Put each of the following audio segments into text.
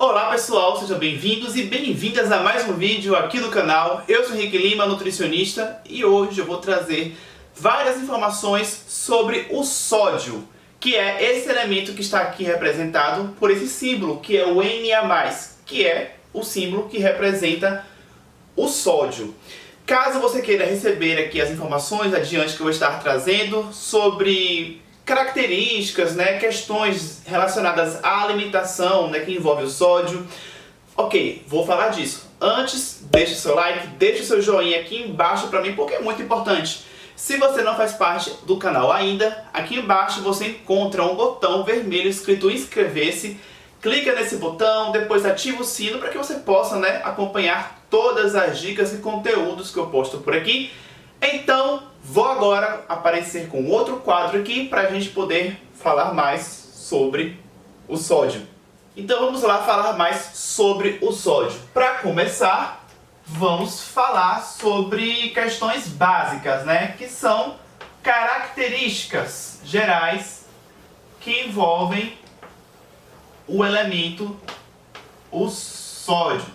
Olá pessoal, sejam bem-vindos e bem-vindas a mais um vídeo aqui do canal. Eu sou Henrique Lima, nutricionista, e hoje eu vou trazer várias informações sobre o sódio, que é esse elemento que está aqui representado por esse símbolo, que é o Na+, que é o símbolo que representa o sódio. Caso você queira receber aqui as informações adiante que eu vou estar trazendo sobre características, questões relacionadas à alimentação, que envolve o sódio. Ok, vou falar disso. Antes, deixe seu like, deixe seu joinha aqui embaixo para mim, porque é muito importante. Se você não faz parte do canal ainda, aqui embaixo você encontra um botão vermelho escrito inscrever-se. Clica nesse botão, depois ativa o sino para que você possa acompanhar todas as dicas e conteúdos que eu posto por aqui. Então, vou agora aparecer com outro quadro aqui para a gente poder falar mais sobre o sódio. Então vamos lá falar mais sobre o sódio. Para começar, vamos falar sobre questões básicas, que são características gerais que envolvem o elemento, o sódio.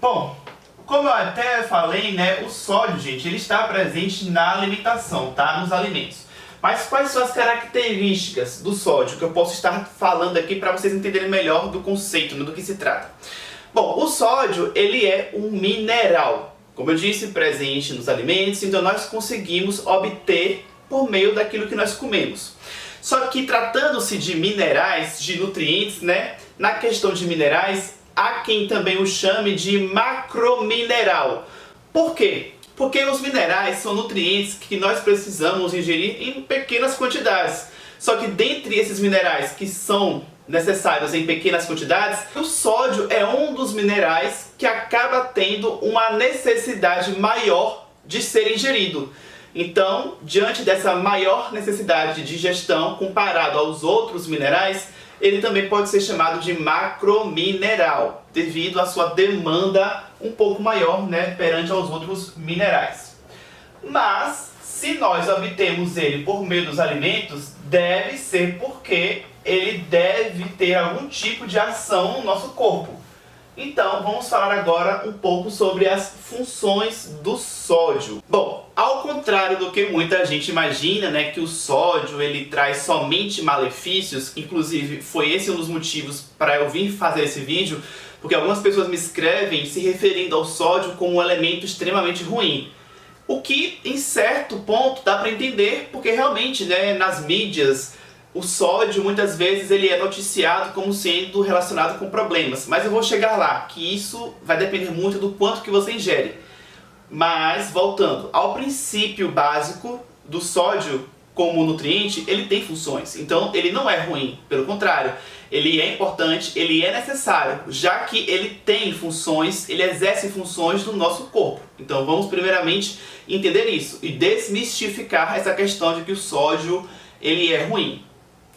Bom, como eu até falei, o sódio, gente, ele está presente na alimentação, nos alimentos. Mas quais são as características do sódio que eu posso estar falando aqui para vocês entenderem melhor do conceito, do que se trata? Bom, o sódio, ele é um mineral, como eu disse, presente nos alimentos, então nós conseguimos obter por meio daquilo que nós comemos. Só que tratando-se de minerais, de nutrientes, na questão de minerais, há quem também o chame de macromineral. Por quê? Porque os minerais são nutrientes que nós precisamos ingerir em pequenas quantidades. Só que dentre esses minerais que são necessários em pequenas quantidades, o sódio é um dos minerais que acaba tendo uma necessidade maior de ser ingerido. Então, diante dessa maior necessidade de digestão comparado aos outros minerais, ele também pode ser chamado de macromineral, devido à sua demanda um pouco maior, perante aos outros minerais. Mas, se nós obtemos ele por meio dos alimentos, deve ser porque ele deve ter algum tipo de ação no nosso corpo. Então, vamos falar agora um pouco sobre as funções do sódio. Bom, ao contrário do que muita gente imagina, que o sódio ele traz somente malefícios, inclusive foi esse um dos motivos para eu vir fazer esse vídeo, porque algumas pessoas me escrevem se referindo ao sódio como um elemento extremamente ruim. O que, em certo ponto, dá para entender, porque realmente, nas mídias, o sódio, muitas vezes, ele é noticiado como sendo relacionado com problemas. Mas eu vou chegar lá, que isso vai depender muito do quanto que você ingere. Mas, voltando ao princípio básico do sódio como nutriente, ele tem funções. Então, ele não é ruim. Pelo contrário, ele é importante, ele é necessário, já que ele tem funções, ele exerce funções no nosso corpo. Então, vamos primeiramente entender isso e desmistificar essa questão de que o sódio ele é ruim.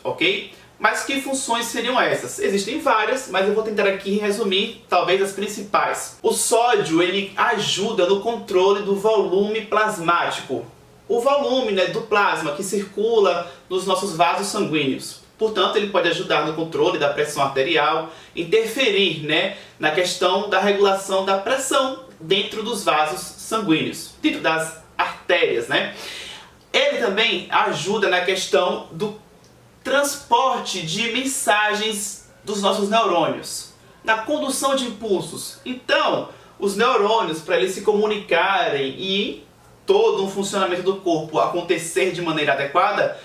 Ok? Mas que funções seriam essas? Existem várias, mas eu vou tentar aqui resumir talvez as principais. O sódio ele ajuda no controle do volume plasmático. O volume do plasma que circula nos nossos vasos sanguíneos. Portanto, ele pode ajudar no controle da pressão arterial, interferir na questão da regulação da pressão dentro dos vasos sanguíneos, dentro das artérias. Ele também ajuda na questão do transporte de mensagens dos nossos neurônios, na condução de impulsos. Então, os neurônios, para eles se comunicarem e todo um funcionamento do corpo acontecer de maneira adequada,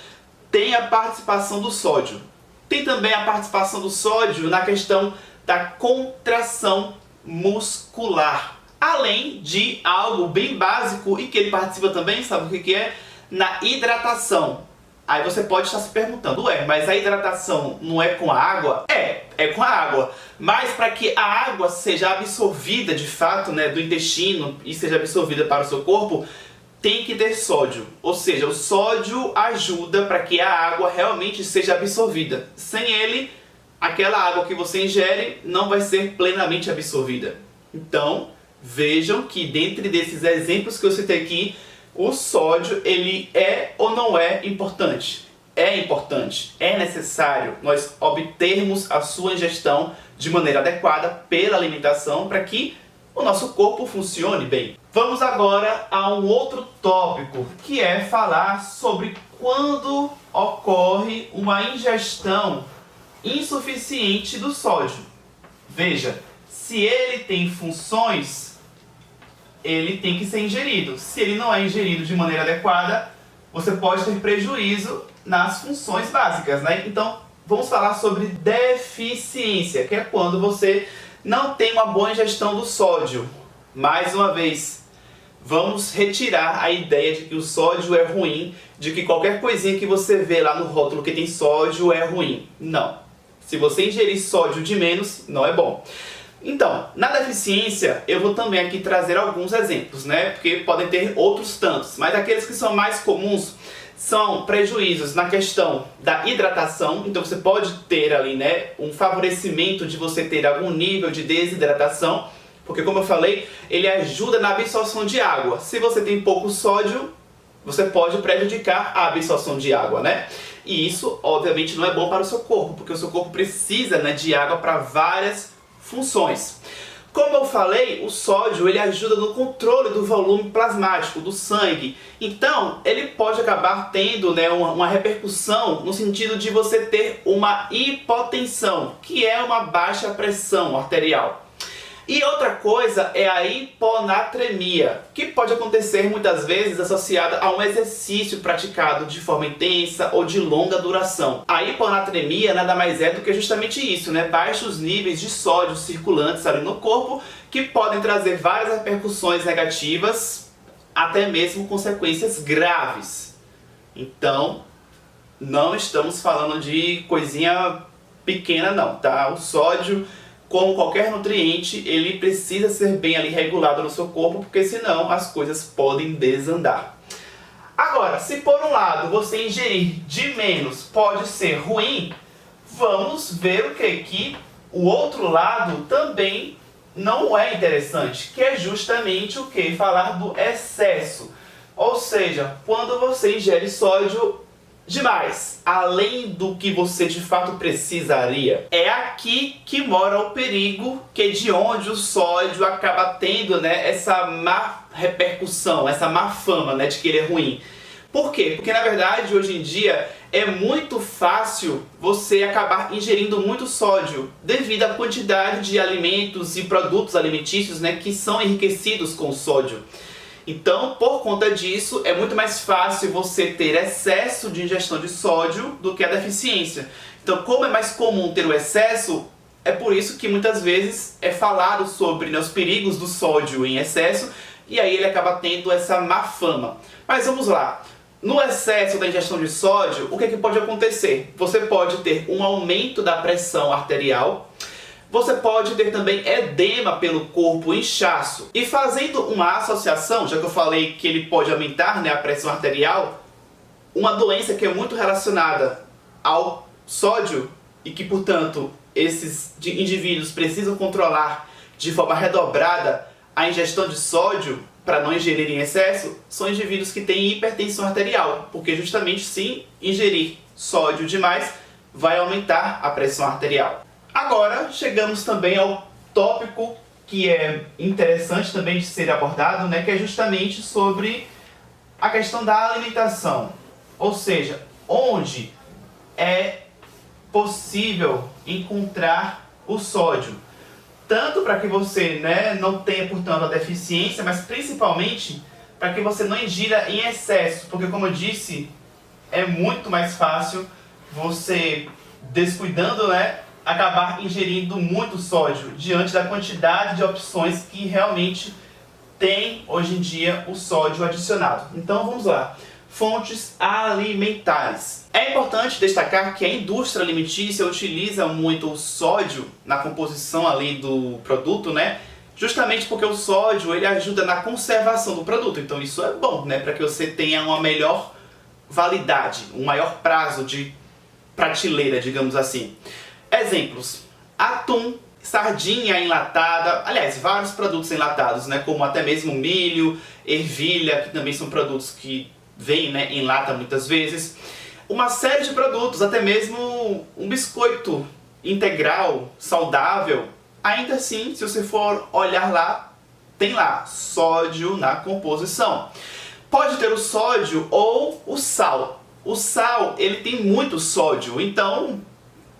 tem a participação do sódio. Tem também a participação do sódio na questão da contração muscular. Além de algo bem básico e que ele participa também, sabe o que é? Na hidratação. Aí você pode estar se perguntando, mas a hidratação não é com a água? É com a água. Mas para que a água seja absorvida de fato do intestino e seja absorvida para o seu corpo, tem que ter sódio. Ou seja, o sódio ajuda para que a água realmente seja absorvida. Sem ele, aquela água que você ingere não vai ser plenamente absorvida. Então, vejam que dentre desses exemplos que eu citei aqui, o sódio, ele é ou não é importante? É importante, é necessário nós obtermos a sua ingestão de maneira adequada pela alimentação para que o nosso corpo funcione bem. Vamos agora a um outro tópico, que é falar sobre quando ocorre uma ingestão insuficiente do sódio. Veja, se ele tem funções, ele tem que ser ingerido. Se ele não é ingerido de maneira adequada, você pode ter prejuízo nas funções básicas, né? Então, vamos falar sobre deficiência, que é quando você não tem uma boa ingestão do sódio. Mais uma vez, vamos retirar a ideia de que o sódio é ruim, de que qualquer coisinha que você vê lá no rótulo que tem sódio é ruim. Não. Se você ingerir sódio de menos, não é bom. Então, na deficiência, eu vou também aqui trazer alguns exemplos, né? Porque podem ter outros tantos, mas aqueles que são mais comuns são prejuízos na questão da hidratação. Então você pode ter ali, né, um favorecimento de você ter algum nível de desidratação, porque como eu falei, ele ajuda na absorção de água. Se você tem pouco sódio, você pode prejudicar a absorção de água, né? E isso, obviamente, não é bom para o seu corpo, porque o seu corpo precisa, né, de água para várias funções. Como eu falei, o sódio ele ajuda no controle do volume plasmático do sangue. Então, ele pode acabar tendo, né, uma repercussão no sentido de você ter uma hipotensão, que é uma baixa pressão arterial. E outra coisa é a hiponatremia, que pode acontecer muitas vezes associada a um exercício praticado de forma intensa ou de longa duração. A hiponatremia nada mais é do que justamente isso, né? Baixos níveis de sódio circulantes ali no corpo, que podem trazer várias repercussões negativas, até mesmo consequências graves. Então, não estamos falando de coisinha pequena não, tá? O sódio, como qualquer nutriente, ele precisa ser bem ali regulado no seu corpo, porque senão as coisas podem desandar. Agora, se por um lado você ingerir de menos pode ser ruim, vamos ver o que o outro lado também não é interessante, que é justamente o que? Falar do excesso. Ou seja, quando você ingere sódio demais, além do que você de fato precisaria. É aqui que mora o perigo, que é de onde o sódio acaba tendo, né, essa má repercussão, essa má fama, né, de que ele é ruim. Por quê? Porque na verdade hoje em dia é muito fácil você acabar ingerindo muito sódio devido à quantidade de alimentos e produtos alimentícios, né, que são enriquecidos com sódio. Então, por conta disso, é muito mais fácil você ter excesso de ingestão de sódio do que a deficiência. Então, como é mais comum ter o excesso, é por isso que muitas vezes é falado sobre, né, os perigos do sódio em excesso, e aí ele acaba tendo essa má fama. Mas vamos lá. No excesso da ingestão de sódio, o que pode acontecer? Você pode ter um aumento da pressão arterial, você pode ter também edema pelo corpo, inchaço. E fazendo uma associação, já que eu falei que ele pode aumentar, né, a pressão arterial, uma doença que é muito relacionada ao sódio e que, portanto, esses indivíduos precisam controlar de forma redobrada a ingestão de sódio para não ingerir em excesso, são indivíduos que têm hipertensão arterial, porque justamente se ingerir sódio demais, vai aumentar a pressão arterial. Agora, chegamos também ao tópico que é interessante também de ser abordado, né, que é justamente sobre a questão da alimentação. Ou seja, onde é possível encontrar o sódio. Tanto para que você, né, não tenha, portanto, a deficiência, mas principalmente para que você não ingira em excesso. Porque, como eu disse, é muito mais fácil você, descuidando, né, acabar ingerindo muito sódio diante da quantidade de opções que realmente tem hoje em dia o sódio adicionado. Então vamos lá. Fontes alimentares. É importante destacar que a indústria alimentícia utiliza muito o sódio na composição ali do produto, né? Justamente porque o sódio ele ajuda na conservação do produto. Então isso é bom, né? Para que você tenha uma melhor validade, um maior prazo de prateleira, digamos assim. Exemplos: atum, sardinha enlatada, aliás, vários produtos enlatados, né, como até mesmo milho, ervilha, que também são produtos que vêm, né, em lata muitas vezes. Uma série de produtos, até mesmo um biscoito integral, saudável, ainda assim, se você for olhar lá, tem lá sódio na composição. Pode ter o sódio ou o sal. O sal, ele tem muito sódio, então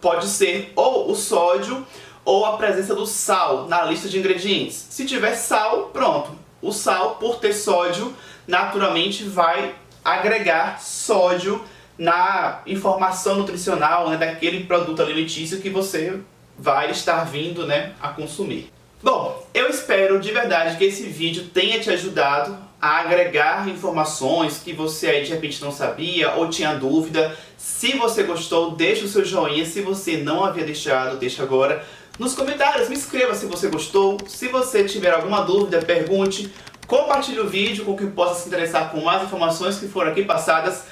pode ser ou o sódio ou a presença do sal na lista de ingredientes. Se tiver sal, pronto. O sal, por ter sódio, naturalmente vai agregar sódio na informação nutricional, né, daquele produto alimentício que você vai estar vindo, né, a consumir. Bom, eu espero de verdade que esse vídeo tenha te ajudado a agregar informações que você aí de repente não sabia ou tinha dúvida. Se você gostou, deixa o seu joinha. Se você não havia deixado, deixa agora. Nos comentários, me escreva se você gostou. Se você tiver alguma dúvida, pergunte. Compartilhe o vídeo com quem possa se interessar com mais informações que foram aqui passadas.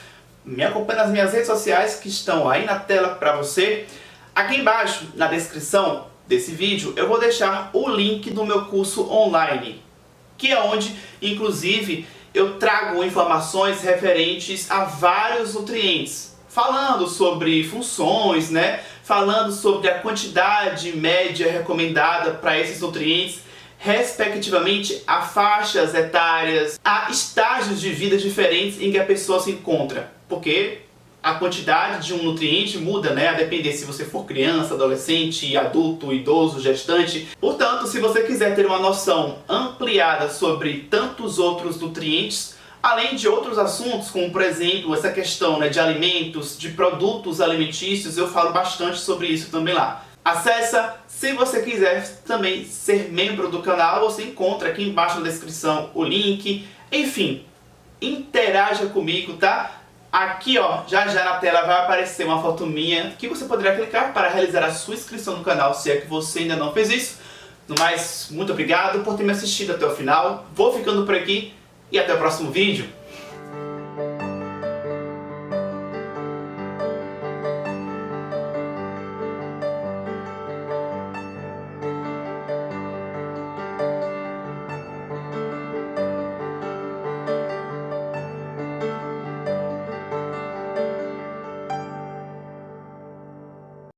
Me acompanhe nas minhas redes sociais que estão aí na tela para você. Aqui embaixo, na descrição desse vídeo, eu vou deixar o link do meu curso online, que é onde, inclusive, eu trago informações referentes a vários nutrientes, falando sobre funções, né? Falando sobre a quantidade média recomendada para esses nutrientes, respectivamente a faixas etárias, a estágios de vida diferentes em que a pessoa se encontra, porque a quantidade de um nutriente muda, né, a depender se você for criança, adolescente, adulto, idoso, gestante. Portanto, se você quiser ter uma noção ampliada sobre tantos outros nutrientes, além de outros assuntos, como por exemplo essa questão, né, de alimentos, de produtos alimentícios, eu falo bastante sobre isso também lá. Acessa, se você quiser também ser membro do canal, você encontra aqui embaixo na descrição o link. Enfim, interaja comigo, tá? Aqui, ó, já na tela vai aparecer uma foto minha que você poderá clicar para realizar a sua inscrição no canal, se é que você ainda não fez isso. No mais, muito obrigado por ter me assistido até o final. Vou ficando por aqui e até o próximo vídeo.